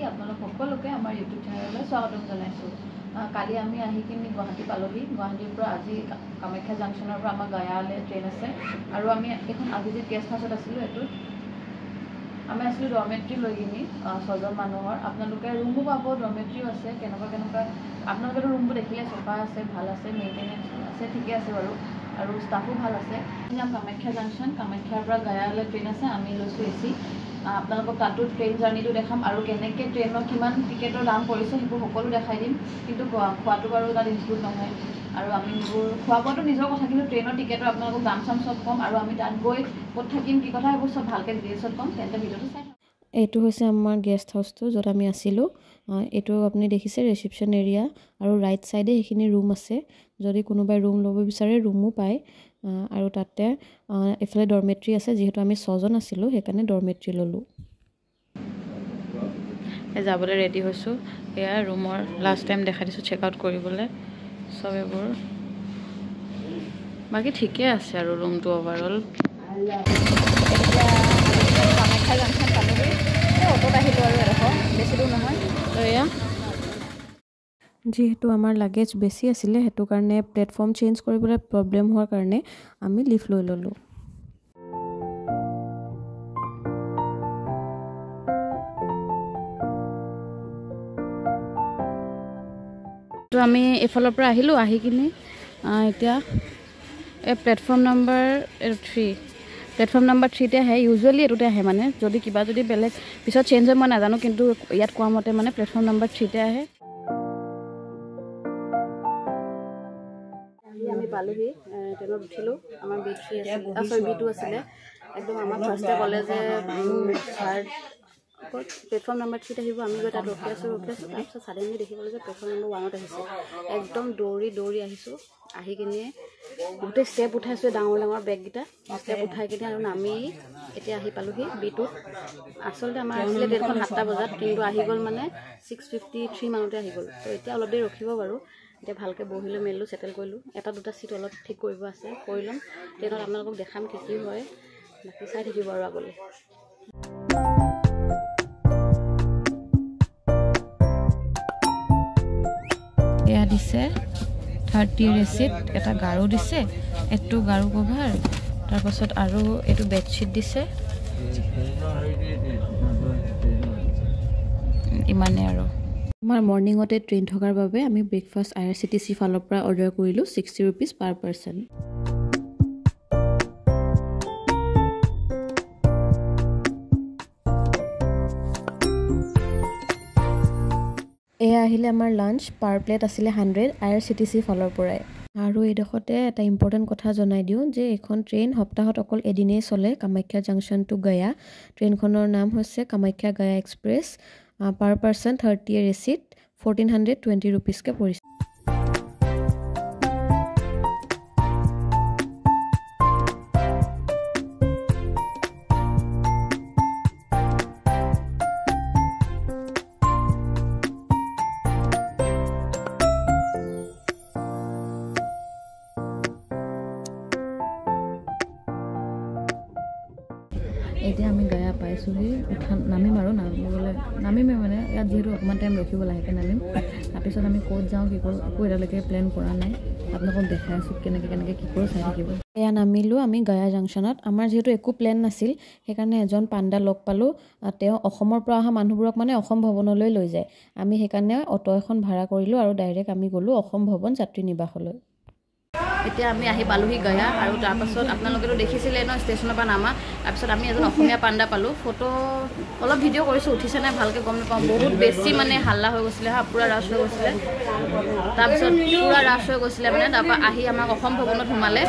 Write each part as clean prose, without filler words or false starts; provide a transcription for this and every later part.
আপোনালোক সকলোকে আমাৰ ইউটিউব চেনেললৈ স্বাগতম জনাইছোঁ। কালি আমি আহি কিনি গুৱাহাটী পালোহি। গুৱাহাটীৰ পৰা আজি কামাখ্যা জাংচনৰ পৰা আমাৰ গয়ালৈ ট্ৰেইন আছে আৰু আমি এখন আজিজিত গেষ্ট হাউচত আছিলোঁ। এইটোত আমি আছিলোঁ ডৰমেট্ৰি লৈ কিনি 6জন মানুহৰ। আপোনালোকে ৰুমো পাব, ডৰমেট্ৰিও আছে। কেনেকুৱা আপোনালোকেতো ৰুমবোৰ দেখিলে চফা আছে, ভাল আছে, মেইনটেনেঞ্চ আছে, ঠিকে আছে বাৰু, আৰু ষ্টাফো ভাল আছে। যাম কামাখ্যা জাংচন, কামাখ্যাৰ পৰা গয়ালৈ ট্ৰেইন আছে। আমি লৈছোঁ AC। আপোনালোকক তাতো ট্ৰেইন জাৰ্ণিটো দেখাম আৰু কেনেকৈ ট্ৰেইনত কিমান টিকেটৰ দাম পৰিছে সেইবোৰ সকলো দেখাই দিম। কিন্তু খোৱাটো বাৰু তাত ইনক্লুড নহয়, আৰু আমি সেইবোৰ খোৱা বোৱাটো নিজৰ কথা, কিন্তু ট্ৰেইনৰ টিকেটৰ আপোনালোকক দাম চাম চব ক'ম, আৰু আমি তাত গৈ ক'ত থাকিম, কি কথা, সেইবোৰ চব ভালকৈ ডিটেইলছত ক'ম। তেন্তে ভিডিঅ'টো চাই থাকক। এইটো হৈছে আমাৰ গেষ্ট হাউচটো য'ত আমি আছিলোঁ। এইটো আপুনি দেখিছে ৰিচিপশ্যন এৰিয়া, আৰু ৰাইট চাইডে সেইখিনি ৰুম আছে। যদি কোনোবাই ৰুম ল'ব বিচাৰে ৰুমো পায়, আৰু তাতে এইফালে ডৰমেট্ৰি আছে। যিহেতু আমি 6জন আছিলোঁ সেইকাৰণে ডৰমেট্ৰি ল'লোঁ। যাবলৈ ৰেডি হৈছোঁ। এয়া ৰুমৰ লাষ্ট টাইম দেখাই দিছোঁ চেক আউট কৰিবলৈ চব এইবোৰ। বাকী ঠিকে আছে আৰু ৰুমটো অভাৰঅল। কামাখ্যা জাংচন পালোহি। অটোত আহিলোঁ আৰু এডোখৰ, বেছি দূৰ নহয়। তো এয়া যিহেতু আমাৰ লাগেজ বেছি আছিলে সেইটো কাৰণে প্লেটফৰ্ম চেঞ্জ কৰিবলৈ প্ৰব্লেম হোৱাৰ কাৰণে আমি লিফ্ট লৈ ল'লোঁ। তো আমি এইফালৰ পৰা আহিলোঁ, আহি কিনি এতিয়া এই প্লেটফৰ্ম নাম্বাৰ 3, প্লেটফৰ্ম নাম্বাৰ 3তে আহে। ইউজুৱেলি এইটোতে আহে, মানে যদি কিবা যদি বেলেগ পিছত চেঞ্জ হয় মই নাজানো, কিন্তু ইয়াত কোৱা মতে মানে প্লেটফৰ্ম নাম্বাৰ 3তে আহে। আমি পালোহি, ট্ৰেইনত উঠিলোঁ। আমাৰ B3 আছিলে, B2 আছিলে। একদম আমাক ফাৰ্ষ্টে ক'লে যে প্লেটফৰ্ম নাম্বাৰ 3ত আহিব। আমি গৈ তাত ৰখি আছোঁ। তাৰপিছত ছাডেনলি দেখিবলৈ যে প্লেটফৰ্ম নম্বৰ 1ত আহিছে। একদম দৌৰি আহিছোঁ। আহি কিনে গোটেই ষ্টেপ উঠাইছোঁ, ডাঙৰ বেগকেইটা ষ্টেপ উঠাই কিনে আৰু নামি এতিয়া আহি পালোহি B2ত। আচলতে আমাৰ আছিলে ট্ৰেইনখন 7টা বজাত, কিন্তু আহি গ'ল মানে 6:53 মানতে আহি গ'ল। তো এতিয়া অলপ দেৰি ৰখিব বাৰু। এতিয়া ভালকৈ বহিলোঁ মেলিলোঁ, ছেটেল কৰিলোঁ। 1-2টা চিট অলপ ঠিক কৰিব আছে, কৰি ল'ম। ট্ৰেইনত আপোনালোকক দেখাম কি হয়। বাকী চাই থাকিব আৰু আগলৈ। এয়া দিছে 30 ৰেচিট, এটা গাৰু দিছে, এইটো গাৰু কভাৰ, তাৰপাছত আৰু এইটো বেডশ্বীট দিছে। ইমানেই আৰু। আমাৰ মৰ্ণিঙতে ট্ৰেইন থকাৰ বাবে আমি ব্ৰেকফাষ্ট IRCTC ফালৰ পৰা অৰ্ডাৰ কৰিলোঁ, 60 rupees per person। এয়া আহিলে আমাৰ লাঞ্চ, পাৰ প্লেট আছিলে 100 IRCTC ফালৰ পৰাই। আৰু এইডোখৰতে এটা ইম্পৰ্টেণ্ট কথা জনাই দিওঁ যে এইখন ট্ৰেইন সপ্তাহত অকল এদিনেই চলে, কামাখ্যা জাংচন টু গয়া। ট্ৰেইনখনৰ নাম হৈছে কামাখ্যা গয়া এক্সপ্ৰেছ। পাৰ পাৰ্চন 30 ৰেচিট, 1420 rupeesকৈ পৰিছে। এতিয়া আমি গয়া পাইছোঁহি, নামিম আৰু নামিমেই মানে ইয়াত যিহেতু অকণমান টাইম ৰখিব লাহেকৈ নামিম। তাৰপিছত আমি ক'ত যাওঁ কি কৰোঁ একো এতিয়ালৈকে প্লেন কৰা নাই। আপোনালোকক দেখাই আছোঁ কেনেকৈ কি কৰোঁ, চাই থাকিব। এয়া নামিলোঁ আমি গয়া জাংচনত। আমাৰ যিহেতু একো প্লেন নাছিল সেইকাৰণে এজন পাণ্ডা লগ পালোঁ। তেওঁ অসমৰ পৰা অহা মানুহবোৰক মানে অসম ভৱনলৈ লৈ যায়। আমি সেইকাৰণে অটো এখন ভাড়া কৰিলোঁ আৰু ডাইৰেক্ট আমি গ'লোঁ অসম ভৱন যাত্ৰী নিবাসলৈ। এতিয়া আমি আহি পালোহি গয়া, আৰু তাৰপাছত আপোনালোকেতো দেখিছিলে ন ষ্টেচনৰ পৰা নামা। তাৰপিছত আমি এজন অসমীয়া পাণ্ডা পালোঁ। ফটো অলপ ভিডিঅ' কৰিছোঁ, উঠিছে নাই ভালকৈ গম নাপাওঁ। বহুত বেছি মানে হাল্লা হৈ গৈছিলে, পূৰা ৰাছ হৈ গৈছিলে। তাৰপিছত পূৰা ৰাছ হৈ গৈছিলে মানে। তাৰপৰা আহি আমাক অসম ভৱনত সোমালে।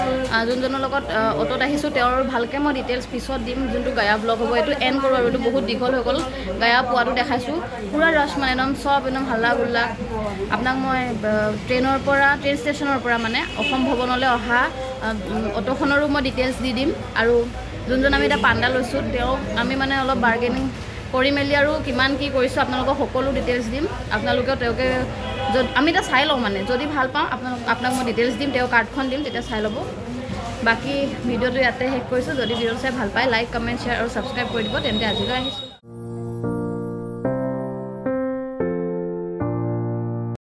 যোনজনৰ লগত অটোত আহিছোঁ তেওঁৰ ভালকৈ মই ডিটেইলছ পিছত দিম, যোনটো গয়া ব্লগ হ'ব। এইটো এণ্ড কৰোঁ আৰু, এইটো বহুত দীঘল হৈ গ'ল। গয়া পোৱাটো দেখাইছোঁ, পূৰা ৰাছ মানে একদম চব একদম হাল্লা গুল্লা। আপোনাক মই ট্ৰেইন ষ্টেচনৰ পৰা মানে অসম ভৱনলৈ অহা অটোখনৰো মই ডিটেইলছ দি দিম। আৰু যোনজন আমি এতিয়া পাণ্ডা লৈছোঁ তেওঁক আমি মানে অলপ বাৰ্গেনিং কৰি মেলি আৰু কিমান কি কৰিছোঁ আপোনালোকক সকলো ডিটেইলছ দিম। আপোনালোকেও তেওঁকে আমি এতিয়া চাই লওঁ, মানে যদি ভাল পাওঁ আপোনাক মই ডিটেইলছ দিম, তেওঁ কাৰ্ডখন দিম, তেতিয়া চাই ল'ব। বাকি ভিডিঅ'টো ইয়াতে শেষ কৰিছোঁ। যদি ভিডিঅ' চাই ভাল পায় লাইক, কমেণ্ট, শ্বেয়াৰ আৰু ছাবস্ক্ৰাইব কৰি দিব। তেন্তে আজিলৈ আহিছোঁ।